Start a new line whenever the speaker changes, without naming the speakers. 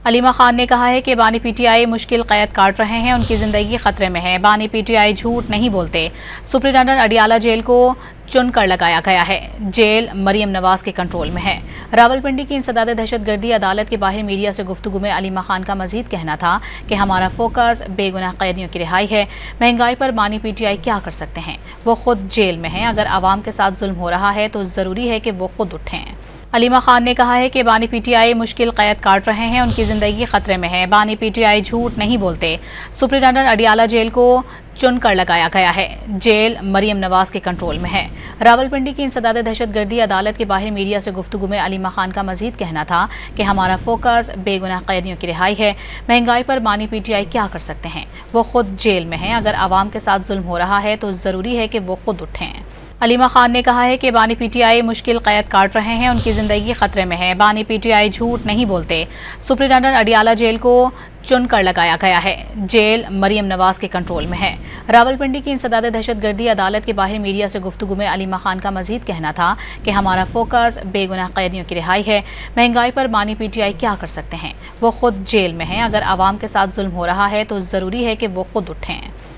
अलीमा खान ने कहा है कि बानी पीटीआई मुश्किल क़ैद काट रहे हैं, उनकी जिंदगी खतरे में है। बानी पीटीआई झूठ नहीं बोलते। सुप्रिंटेंडेंट अडियाला जेल को चुनकर लगाया गया है। जेल मरियम नवाज के कंट्रोल में है। रावलपिंडी की इंसदाद दहशतगर्दी अदालत के बाहर मीडिया से गुफ्तगू में अलीमा खान का मजीद कहना था कि हमारा फोकस बेगुनाह कैदियों की रिहाई है। महंगाई पर बानी पीटीआई क्या कर सकते हैं, वो खुद जेल में हैं। अगर आवाम के साथ जुल्म हो रहा है तो जरूरी है कि वो खुद उठें। अलीमा खान ने कहा है कि बानी पीटीआई मुश्किल क़ैद काट रहे हैं, उनकी जिंदगी खतरे में है। बानी पीटीआई झूठ नहीं बोलते। सुप्रिंटेंडेंट अडियाला जेल को चुनकर लगाया गया है। जेल मरियम नवाज के कंट्रोल में है। रावलपिंडी की इंसदाद दहशतगर्दी अदालत के बाहर मीडिया से गुफ्तगू में अलीमा खान का मजीद कहना था कि हमारा फोकस बेगुनाह कैदियों की रिहाई है। महंगाई पर बानी पीटीआई क्या कर सकते हैं, वो खुद जेल में हैं। अगर आवाम के साथ जुल्म हो रहा है तो जरूरी है कि वो खुद उठें। अलीमा खान ने कहा है कि बानी पीटीआई मुश्किल क़ैद काट रहे हैं, उनकी जिंदगी खतरे में है। बानी पीटीआई झूठ नहीं बोलते। सुप्रिंटेंडेंट अडियाला जेल को चुनकर लगाया गया है। जेल मरियम नवाज के कंट्रोल में है। रावलपिंडी की इंसदाद दहशतगर्दी अदालत के बाहर मीडिया से गुफ्तगू में अलीमा खान का मजीद कहना था कि हमारा फोकस बेगुनाह कैदियों की रिहाई है। महंगाई पर बानी पीटीआई क्या कर सकते हैं, वो खुद जेल में हैं। अगर आवाम के साथ जुल्म हो रहा है तो जरूरी है कि वो खुद उठें।